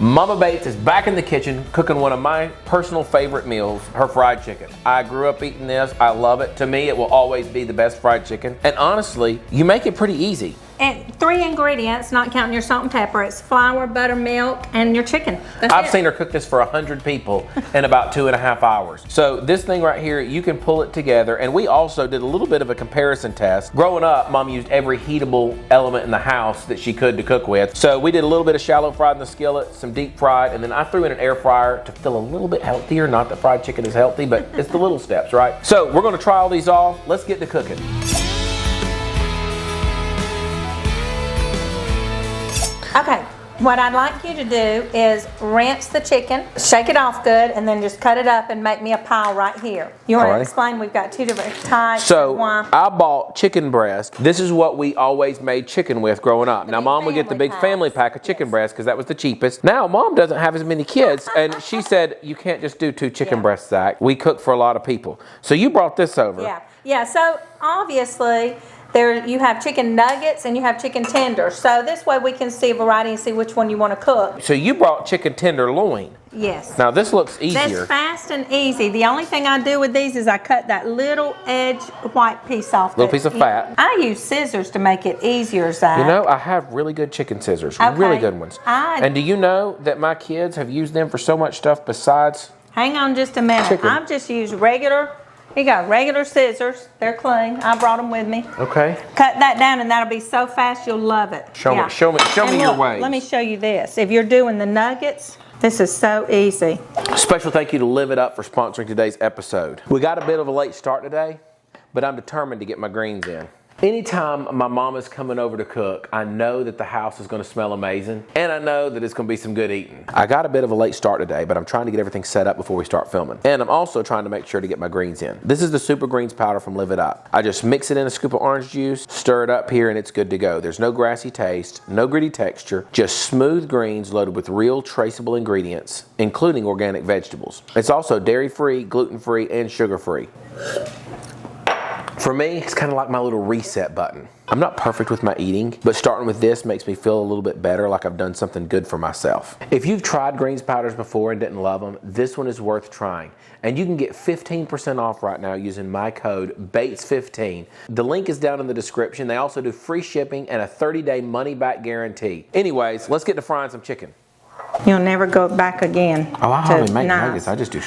Mama Bates is back in the kitchen cooking one of my personal favorite meals, her fried chicken. I grew up eating this. I love it. To me, it will always be the best fried chicken. And honestly, you make it pretty easy. And 3 ingredients, not counting your salt and pepper. It's flour, buttermilk, and your chicken. I've seen her cook this for 100 people in about 2.5 hours. So this thing right here, you can pull it together. And we also did a little bit of a comparison test. Growing up, Mom used every heatable element in the house that she could to cook with. So we did a little bit of shallow fried in the skillet, some deep fried, and then I threw in an air fryer to feel a little bit healthier. Not that fried chicken is healthy, but it's the little steps, right? So we're gonna try all these off. Let's get to cooking. Okay, what I'd like you to do is rinse the chicken, shake it off good, and then just cut it up and make me a pile right here. You want to explain? We've got 2 different types. So I bought chicken breast. This is what we always made chicken with growing up. Now Mom would get the big family pack of chicken breast because that was the cheapest. Now Mom doesn't have as many kids, and she said you can't just do 2 chicken breasts, Zach. We cook for a lot of people. So you brought this over. Yeah. So obviously, there you have chicken nuggets and you have chicken tenders. So this way we can see a variety and see which one you want to cook. So you brought chicken tenderloin. Yes. Now this looks easier. That's fast and easy. The only thing I do with these is I cut that little edge white piece off. Little piece of fat. I use scissors to make it easier, Zach. You know, I have really good chicken scissors. Okay. Really good ones. And do you know that my kids have used them for so much stuff besides Hang on just a minute. chicken? I've just used regular. You got regular scissors. They're clean. I brought them with me. Okay. Cut that down, and that'll be so fast you'll love it. Show me your ways. Let me show you this. If you're doing the nuggets, this is so easy. Special thank you to Live It Up for sponsoring today's episode. We got a bit of a late start today, but I'm determined to get my greens in. Anytime my mama's coming over to cook, I know that the house is going to smell amazing, and I know that it's going to be some good eating. I got a bit of a late start today, but I'm trying to get everything set up before we start filming. And I'm also trying to make sure to get my greens in. This is the Super Greens powder from Live It Up. I just mix it in a scoop of orange juice, stir it up here, and it's good to go. There's no grassy taste, no gritty texture, just smooth greens loaded with real traceable ingredients, including organic vegetables. It's also dairy-free, gluten-free, and sugar-free. For me, it's kind of like my little reset button. I'm not perfect with my eating, but starting with this makes me feel a little bit better, like I've done something good for myself. If you've tried greens powders before and didn't love them, this one is worth trying. And you can get 15% off right now using my code BATES15. The link is down in the description. They also do free shipping and a 30-day money-back guarantee. Anyways, let's get to frying some chicken. You'll never go back again. Oh, I hardly make nuggets. I just do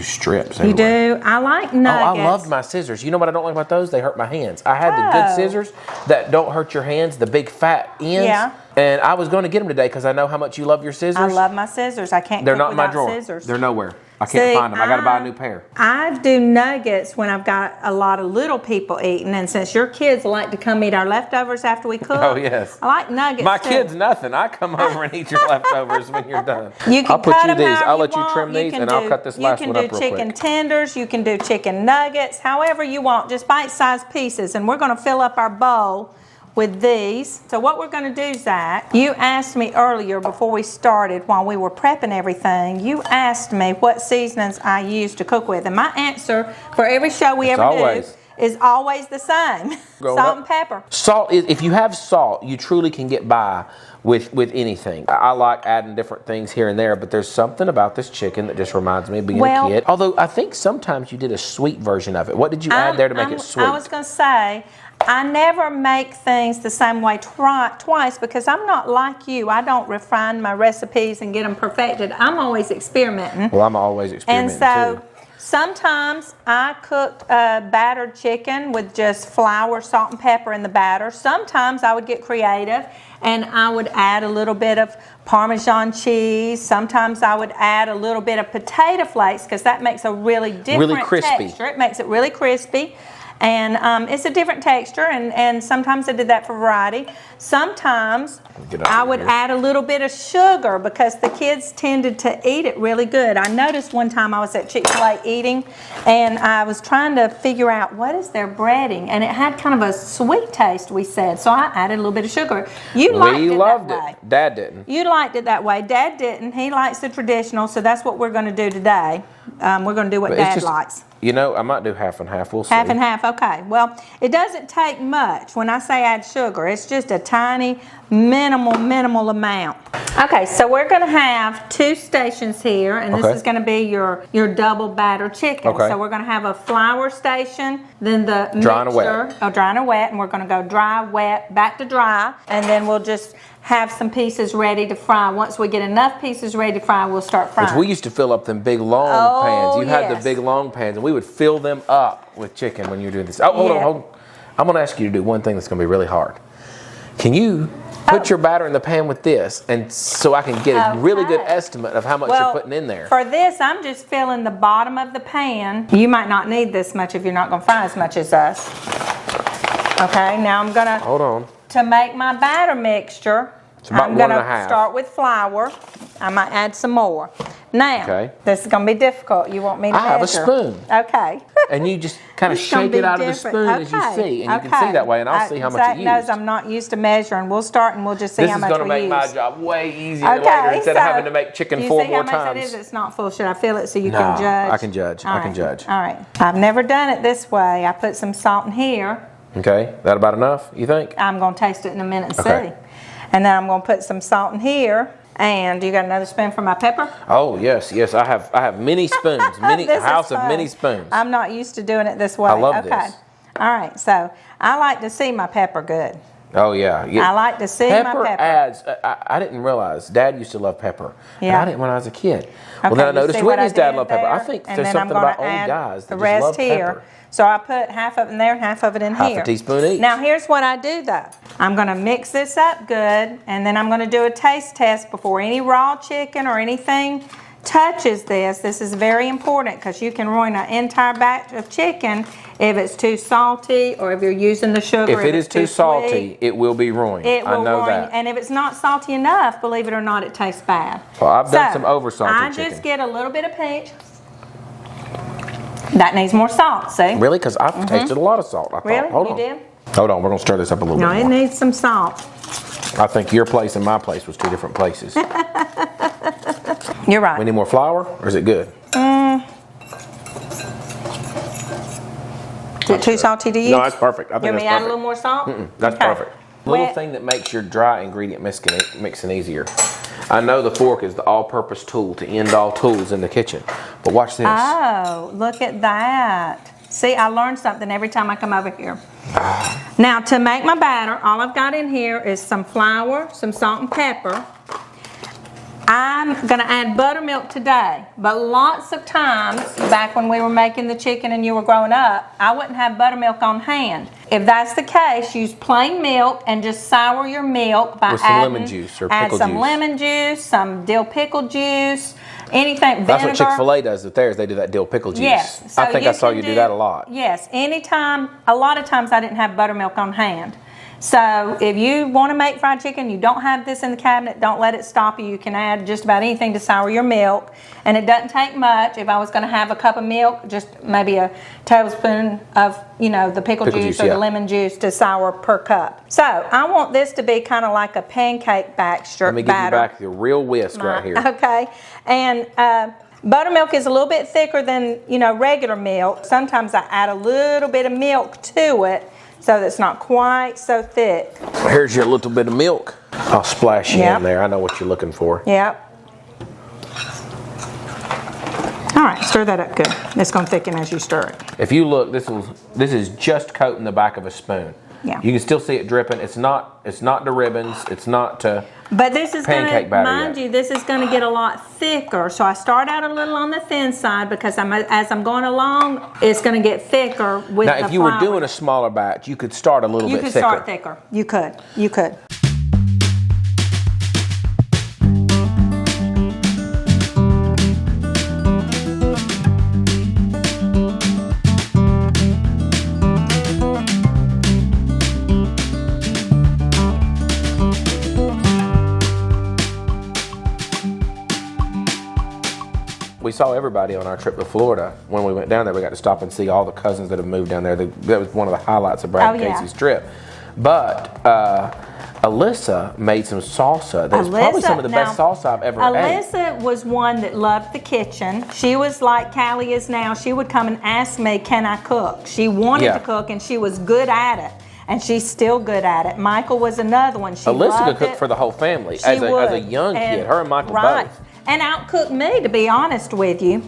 strips. You do? I like nuggets. Oh, I love my scissors. You know what I don't like about those? They hurt my hands. I had the good scissors that don't hurt your hands, the big fat ends. Yeah. And I was going to get them today because I know how much you love your scissors. I love my scissors. I can't. They're not in my drawer. Scissors. They're nowhere. I can't find them. I got to buy a new pair. I do nuggets when I've got a lot of little people eating, and since your kids like to come eat our leftovers after we cook, oh yes, I like nuggets. My kids, nothing. I come over and eat your leftovers when you're done. You can I'll put cut you them these. I'll let you want. trim these, and I'll cut this last one up real quick. You can do chicken tenders. You can do chicken nuggets. However you want, just bite-sized pieces. And we're going to fill up our bowl with these. So what we're going to do, Zach, you asked me earlier before we started, while we were prepping everything, you asked me what seasonings I use to cook with. And my answer for every show we ever do is always the same. Salt and pepper. Salt is, if you have salt, you truly can get by with anything. I like adding different things here and there, but there's something about this chicken that just reminds me of being a kid. Although I think sometimes you did a sweet version of it. What did you add there to make it sweet? I was going to say, I never make things the same way twice because I'm not like you. I don't refine my recipes and get them perfected. I'm always experimenting. Well, I'm always experimenting too. Sometimes I cook battered chicken with just flour, salt, and pepper in the batter. Sometimes I would get creative and I would add a little bit of Parmesan cheese. Sometimes I would add a little bit of potato flakes because that makes a really different texture. It makes it really crispy. And it's a different texture, and sometimes I did that for variety. Sometimes I would add a little bit of sugar because the kids tended to eat it really good. I noticed one time I was at Chick-fil-A eating, and I was trying to figure out what is their breading, and it had kind of a sweet taste, we said, so I added a little bit of sugar. You liked it that way. Dad didn't. You liked it that way. Dad didn't. He likes the traditional, so that's what we're going to do today. We're going to do what Dad likes. You know, I might do half and half. We'll see. Half and half, okay. Well, it doesn't take much. When I say add sugar, it's just a tiny, minimal amount. Okay, so we're going to have 2 stations here, and this is going to be your double batter chicken. Okay. So we're going to have a flour station, then the Dry and mixture, wet. dry and wet, and we're going to go dry, wet, back to dry, and then we'll just have some pieces ready to fry. Once we get enough pieces ready to fry, we'll start frying. Which we used to fill up them big long pans. You had the big long pans, and we would fill them up with chicken when you were doing this. Oh, hold on. I'm going to ask you to do one thing that's going to be really hard. Can you put your batter in the pan with this, and so I can get a really good estimate of how much you're putting in there? For this, I'm just filling the bottom of the pan. You might not need this much if you're not going to fry as much as us. Okay, now I'm going to... Hold on. To make my batter mixture, I'm going to start with flour. I might add some more. Now, this is going to be difficult. You want me to measure? I have a spoon. Okay. And you just kind of shake it out of the spoon as you see. And you can see that way, and I'll see how much you use. Zach knows I'm not used to measuring. We'll start and we'll just see how much we use. This is going to make my job way easier later instead of having to make chicken 4 more times. You see how much that is? It's not full. Should I feel it so you can judge? I can judge. I can judge. All right. I've never done it this way. I put some salt in here. Okay. That about enough, you think? I'm going to taste it in a minute and see. And then I'm going to put some salt in here. And you got another spoon for my pepper? Oh, yes. I have many spoons. A house of many spoons. I'm not used to doing it this way. I love this. All right. So I like to see my pepper good. Oh, yeah. I like to see my pepper. Adds, I didn't realize. Dad used to love pepper. And I didn't when I was a kid. Well, then I noticed Whitney's dad loved pepper. I think there's something about old guys that just love pepper. So I put half of it in there and half of it in here. Half a teaspoon each. Now here's what I do though. I'm going to mix this up good, and then I'm going to do a taste test before any raw chicken or anything touches this. This is very important because you can ruin an entire batch of chicken if it's too salty or if you're using the sugar. If it is too salty, it will be ruined. I know that. And if it's not salty enough, believe it or not, it tastes bad. Well, I've done some over-salted chicken. I just get a little bit of pinch. That needs more salt, see? Really? Because I've tasted a lot of salt. Really? Hold on. You did? Hold on, we're going to stir this up a little bit more. No, it needs some salt. I think your place and my place was 2 different places. You're right. We need more flour, or is it good? Is it too salty to use? No, that's perfect. I think you want me to add a little more salt? That's perfect. Little thing that makes your dry ingredient mixing easier. I know the fork is the all-purpose tool to end all tools in the kitchen, but watch this. Oh, look at that. See, I learned something every time I come over here. Now, to make my batter, all I've got in here is some flour, some salt and pepper. I'm going to add buttermilk today, but lots of times, back when we were making the chicken and you were growing up, I wouldn't have buttermilk on hand. If that's the case, use plain milk and just sour your milk by with some lemon juice or pickle juice. Add some lemon juice, some dill pickle juice, anything, vinegar. That's what Chick-fil-A does with theirs. They do that dill pickle juice. Yes. So I think I saw you do that a lot. Yes. Anytime, a lot of times I didn't have buttermilk on hand. So if you want to make fried chicken, you don't have this in the cabinet, don't let it stop you. You can add just about anything to sour your milk. And it doesn't take much. If I was going to have a cup of milk, just maybe a tablespoon of, the pickle juice or the lemon juice to sour per cup. So I want this to be kind of like a pancake batter. Let me give you back the real whisk right here. Okay. And buttermilk is a little bit thicker than, regular milk. Sometimes I add a little bit of milk to it, so that it's not quite so thick. Here's your little bit of milk. I'll splash you in there. I know what you're looking for. Yep. All right, stir that up good. It's going to thicken as you stir it. If you look, this is just coating the back of a spoon. Yeah. You can still see it dripping. It's not to ribbons. It's not to But this is going to, mind you, this is going to get a lot thicker. So I start out a little on the thin side because as I'm going along, it's going to get thicker with the flour. Now, if you were doing a smaller batch, you could start a little bit thicker. You could start thicker. You could. You could. We saw everybody on our trip to Florida. When we went down there, we got to stop and see all the cousins that have moved down there. That was one of the highlights of Brad and Casey's trip. But Alyssa made some salsa. That's probably some of the best salsa I've ever ate. Alyssa was one that loved the kitchen. She was like Callie is now. She would come and ask me, can I cook? She wanted to cook, and she was good at it. And she's still good at it. Michael was another one. Alyssa could cook for the whole family. As a young kid, her and Michael both. And outcooked me, to be honest with you.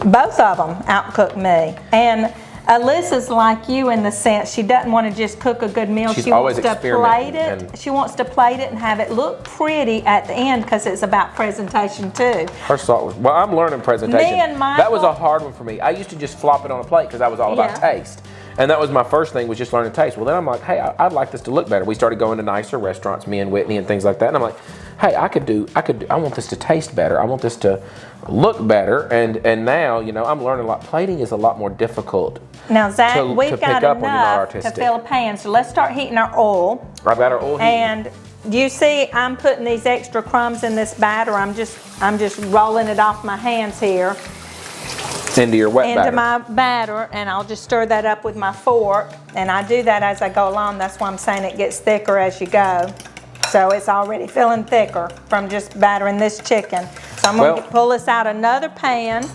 Both of them outcooked me. And Alyssa's like you in the sense she doesn't want to just cook a good meal. She wants to plate it. She wants to plate it and have it look pretty at the end because it's about presentation too. Her salt was, well, I'm learning presentation. Me and Michael, that was a hard one for me. I used to just flop it on a plate because that was all about taste. And that was my first thing, was just learning taste. Well, then I'm like, hey, I'd like this to look better. We started going to nicer restaurants, me and Whitney and things like that. And I'm like, hey, I want this to taste better. I want this to look better. And now, you know, I'm learning a lot. Plating is a lot more difficult. Now, Zach, we've got enough to fill a pan. So let's start heating our oil. I've got our oil heating. And you see, I'm putting these extra crumbs in this batter. I'm just rolling it off my hands here. Into your wet batter. Into my batter, and I'll just stir that up with my fork. And I do that as I go along. That's why I'm saying it gets thicker as you go. So it's already feeling thicker from just battering this chicken. So I'm going to pull this out another pan,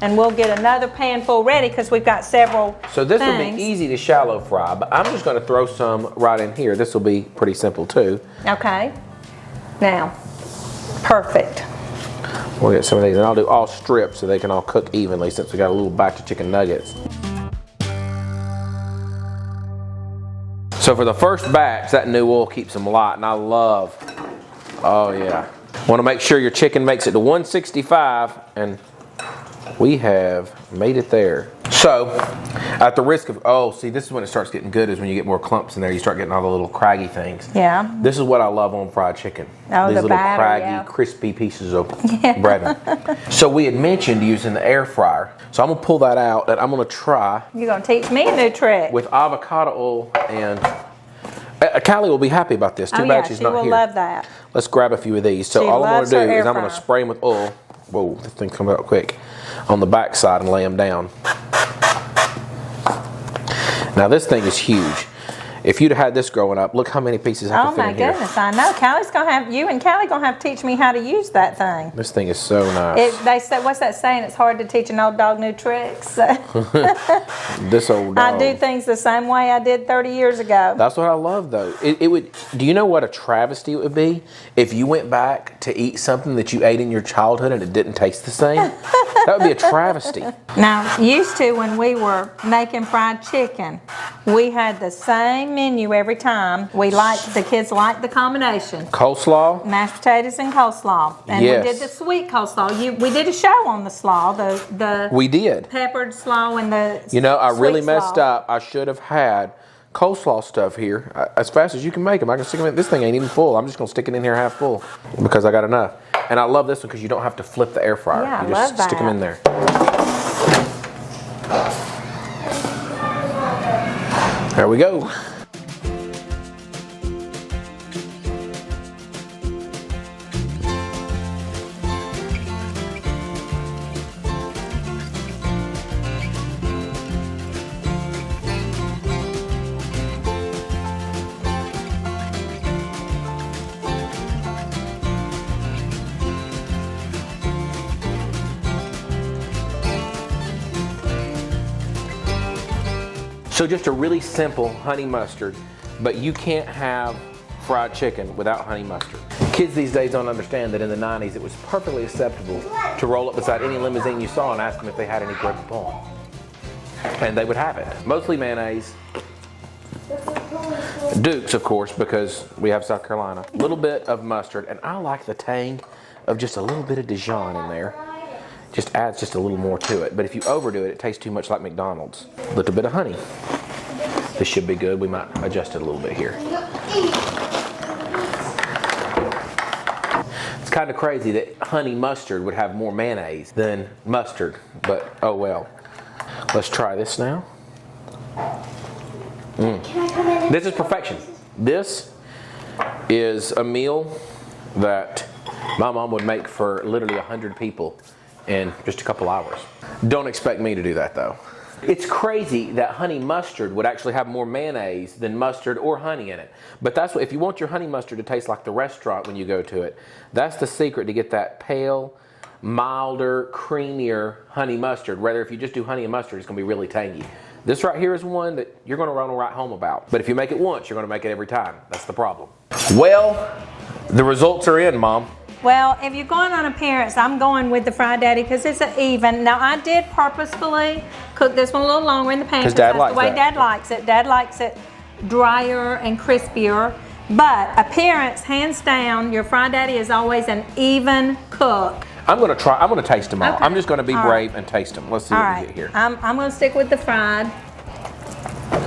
and we'll get another pan full ready because we've got several So this will be easy to shallow fry, but I'm just going to throw some right in here. This will be pretty simple too. Okay. Now, perfect. We'll get some of these, and I'll do all strips so they can all cook evenly since we got a little batch of chicken nuggets. So for the first batch, that new oil keeps them light, and I love, oh yeah. Want to make sure your chicken makes it to 165, and we have made it there. So, at the risk of, oh, see, this is when it starts getting good, is when you get more clumps in there. You start getting all the little craggy things. Yeah. This is what I love on fried chicken. Oh, these the little batter, craggy, crispy pieces of bread. So we had mentioned using the air fryer. So I'm going to pull that out, and I'm going to try. You're going to teach me a new trick. With avocado oil, and Callie will be happy about this. Too bad she's not here. She will love that. Let's grab a few of these. So all I'm going to do is I'm going to spray them with oil. Whoa, this thing come out quick. On the back side and lay them down. Now this thing is huge. If you'd have had this growing up, look how many pieces I can fit in here. Oh my goodness, I know. Callie's gonna have you and Callie gonna have to teach me how to use that thing. This thing is so nice. They said, what's that saying? It's hard to teach an old dog new tricks. This old dog. I do things the same way I did 30 years ago. That's what I love, though. It would. Do you know what a travesty it would be if you went back to eat something that you ate in your childhood and it didn't taste the same? That would be a travesty. Now, used to when we were making fried chicken, we had the same menu every time. The kids liked the combination. Coleslaw? Mashed potatoes and coleslaw. And we did the sweet coleslaw. We did a show on the slaw, we did. Peppered slaw and the You know, I really messed slaw. up. I should have had coleslaw stuff here as fast as you can make them. I can stick them in. This thing ain't even full. I'm just going to stick it in here half full because I got enough. And I love this one because you don't have to flip the air fryer. Yeah, you just stick them in there. There we go. So just a really simple honey mustard, but you can't have fried chicken without honey mustard. Kids these days don't understand that in the 90s it was perfectly acceptable to roll up beside any limousine you saw and ask them if they had any bread pomme. And they would have it. Mostly mayonnaise. Duke's, of course, because we have South Carolina. A little bit of mustard, and I like the tang of just a little bit of Dijon in there. Just adds just a little more to it. But if you overdo it, it tastes too much like McDonald's. A little bit of honey. This should be good. We might adjust it a little bit here. It's kind of crazy that honey mustard would have more mayonnaise than mustard, but oh well. Let's try this now. This is perfection. This is a meal that my mom would make for literally 100 people in just a couple hours. Don't expect me to do that though. It's crazy that honey mustard would actually have more mayonnaise than mustard or honey in it. But that's what, if you want your honey mustard to taste like the restaurant when you go to it, that's the secret to get that pale, milder, creamier honey mustard. Rather, if you just do honey and mustard, it's going to be really tangy. This right here is one that you're going to run right home about. But if you make it once, you're going to make it every time. That's the problem. Well, the results are in, Mom. Well, if you're going on appearance, I'm going with the Fried Daddy because it's an even. Now, I did purposefully cook this one a little longer in the pan because that's the way Dad likes it. Dad likes it drier and crispier. But appearance, hands down, your Fried Daddy is always an even cook. I'm going to taste them all. Okay. I'm just going to be All brave right. and taste them. Let's see All what right. we get here. I'm going to stick with the fried.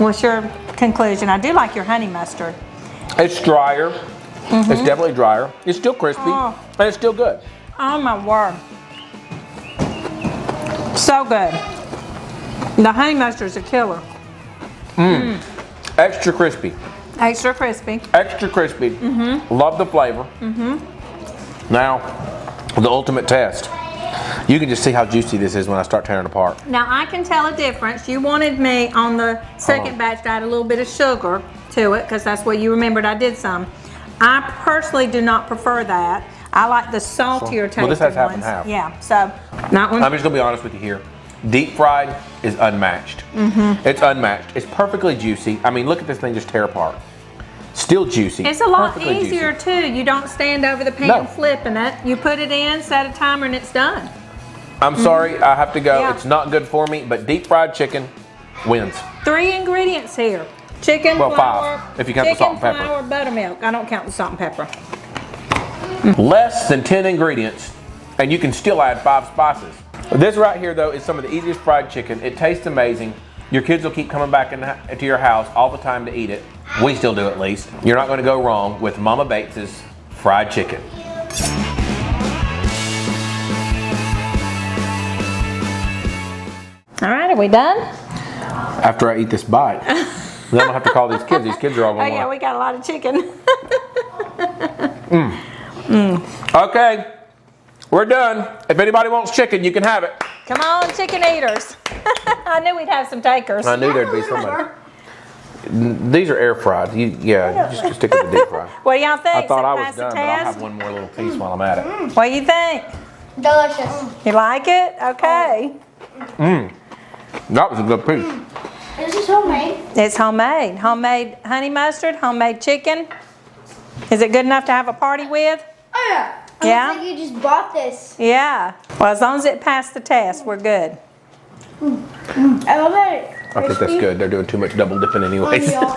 What's your conclusion? I do like your honey mustard. It's drier. It's definitely drier. It's still crispy, and it's still good. Oh my word. So good. The honey mustard is a killer. Extra crispy. Extra crispy. Extra crispy. Love the flavor. Now, the ultimate test. You can just see how juicy this is when I start tearing it apart. Now I can tell a difference. You wanted me on the second batch to add a little bit of sugar to it because that's what you remembered I did some. I personally do not prefer that. I like the saltier tasting Well, this has half ones. and half. Yeah, so that one. I'm just going to be honest with you here. Deep fried is unmatched. It's unmatched. It's perfectly juicy. I mean, look at this thing just tear apart. Still juicy. It's a lot Perfectly easier juicy. too. You don't stand over the pan No. flipping it. You put it in, set a timer, and it's done. I'm sorry, I have to go. Yeah. It's not good for me, but deep fried chicken wins. 3 ingredients here. Chicken, Well, flour, 5, if you count the salt and pepper. chicken, flour, buttermilk. I don't count the salt and pepper. Less than 10 ingredients, and you can still add 5 spices. This right here, though, is some of the easiest fried chicken. It tastes amazing. Your kids will keep coming back into your house all the time to eat it. We still do, at least. You're not going to go wrong with Mama Bates's fried chicken. All right, are we done? After I eat this bite, then I don't have to call these kids. These kids are all Oh going to yeah, we got a lot of chicken. Okay, we're done. If anybody wants chicken, you can have it. Come on, chicken eaters. I knew we'd have some takers. I knew there'd be somebody. These are air fried. You just stick with the deep fry. What do y'all think? I thought I was Pass the done, but I'll test? have one more little piece while I'm at it. What do you think? Delicious. You like it? Okay. That was a good piece. This is homemade. It's homemade. Homemade honey mustard, homemade chicken. Is it good enough to have a party with? Oh yeah. Yeah? Like you just bought this. Yeah. Well, as long as it passed the test, we're good. I love it. I think that's good. They're doing too much double dipping anyways. Y'all.